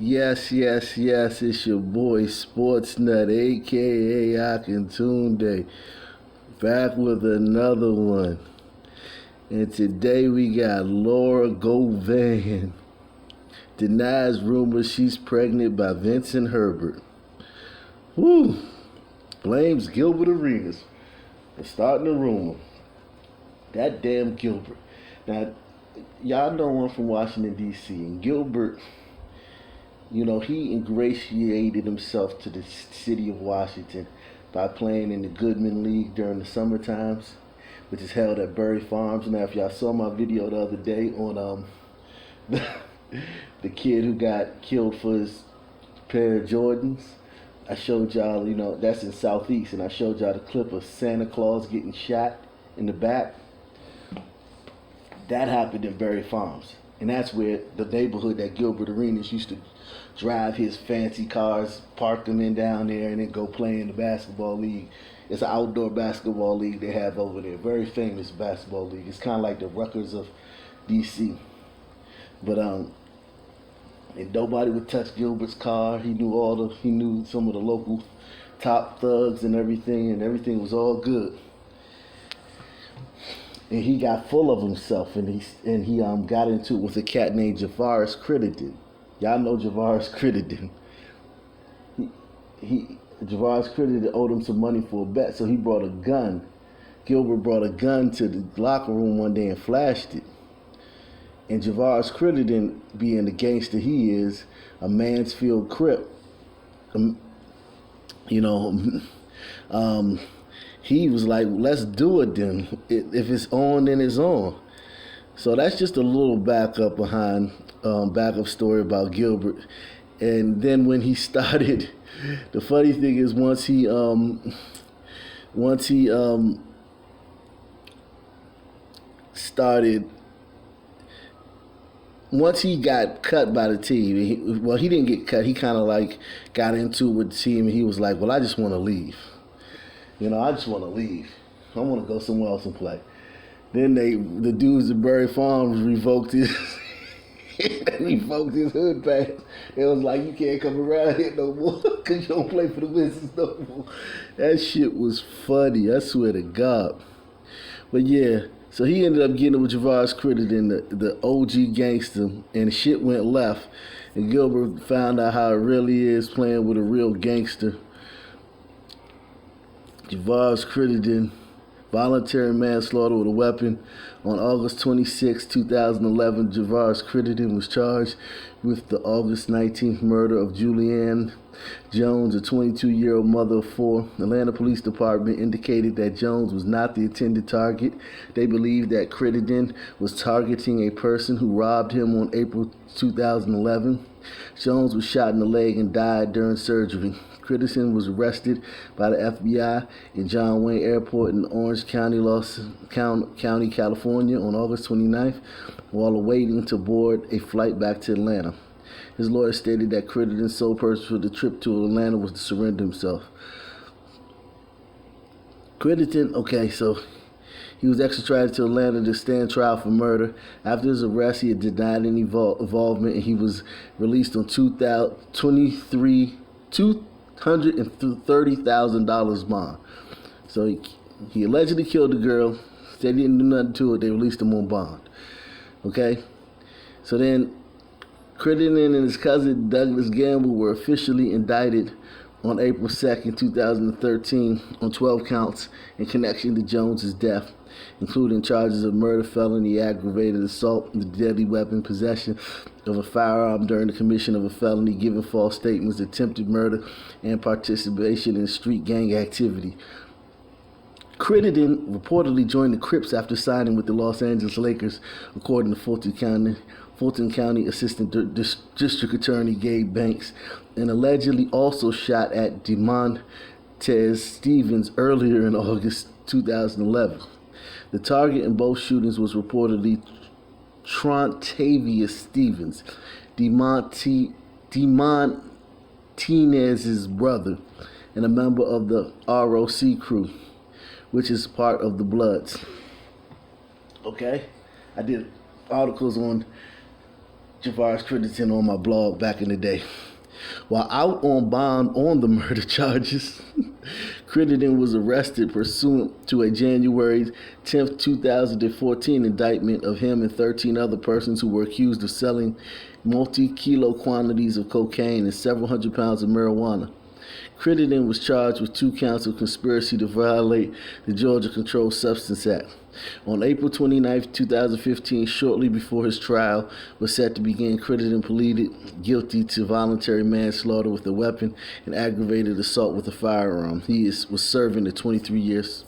Yes, it's your boy Sports Nut, aka Akintunde, back with another one. And today we got Laura Govan denies rumors she's pregnant by Vincent Herbert. Woo! Blames Gilbert Arenas for starting the rumor. That damn Gilbert. Now, y'all know I'm from Washington, D.C., and Gilbert, he ingratiated himself to the city of Washington by playing in the Goodman League during the summer times, which is held at Berry Farms. Now, if y'all saw my video the other day on the kid who got killed for his pair of Jordans, I showed y'all, that's in Southeast, and I showed y'all the clip of Santa Claus getting shot in the back. That happened in Berry Farms. And that's where the neighborhood that Gilbert Arenas used to drive his fancy cars, park them in down there, and then go play in the basketball league. It's an outdoor basketball league they have over there. Very famous basketball league. It's kind of like the Rutgers of D.C. But and nobody would touch Gilbert's car. He knew some of the local top thugs and everything was all good. And he got full of himself, and he got into it with a cat named Javaris Crittendon. Y'all know Javaris Crittendon. Javaris Crittendon owed him some money for a bet, so he brought a gun. Gilbert brought a gun to the locker room one day and flashed it. And Javaris Crittendon, being the gangster he is, a Mansfield Crip, he was like, let's do it then. If it's on, then it's on. So that's just a little backup story about Gilbert. And then when he started, the funny thing is once he got cut by the team, he didn't get cut. He kind of like got into it with the team, and he was like, well, I just want to leave. I just want to leave. I want to go somewhere else and play. Then the dudes at Berry Farms revoked his hood pass. It was like, you can't come around here no more because you don't play for the Wizards no more. That shit was funny, I swear to God. But yeah, so he ended up getting it with Javaris Crittendon, the OG gangster, and shit went left. And Gilbert found out how it really is playing with a real gangster. Javaris Crittendon, voluntary manslaughter with a weapon. On August 26, 2011, Javaris Crittendon was charged with the August 19th murder of Julianne Jones, a 22-year-old mother of four. The Atlanta Police Department indicated that Jones was not the intended target. They believed that Crittendon was targeting a person who robbed him on April 2011. Jones was shot in the leg and died during surgery. Crittendon was arrested by the FBI in John Wayne Airport in Orange County, California on August 29th while awaiting to board a flight back to Atlanta. His lawyer stated that Crittendon's sole purpose for the trip to Atlanta was to surrender himself. Crittendon, so he was extradited to Atlanta to stand trial for murder. After his arrest, he had denied any involvement, and he was released on $230,000 bond. So he allegedly killed the girl. Said he didn't do nothing to it. They released him on bond. Okay? So then Crittendon and his cousin Douglas Gamble were officially indicted on April 2nd, 2013 on 12 counts in connection to Jones's death, including charges of murder, felony, aggravated assault, the deadly weapon, possession of a firearm during the commission of a felony, giving false statements, attempted murder, and participation in street gang activity. Crittendon reportedly joined the Crips after signing with the Los Angeles Lakers, according to Fulton County Assistant District Attorney Gabe Banks, and allegedly also shot at DeMontez Stevens earlier in August 2011. The target in both shootings was reportedly Trontavious Stevens, DeMontinez's brother, and a member of the ROC crew, which is part of the Bloods. Okay? I did articles on Javaris Crittendon on my blog back in the day. While out on bond on the murder charges, Crittendon was arrested pursuant to a January 10, 2014 indictment of him and 13 other persons who were accused of selling multi-kilo quantities of cocaine and several hundred pounds of marijuana. Crittendon was charged with 2 counts of conspiracy to violate the Georgia Controlled Substance Act. On April 29, 2015, shortly before his trial was set to begin, Crittendon pleaded guilty to voluntary manslaughter with a weapon and aggravated assault with a firearm. He was serving the 23 years.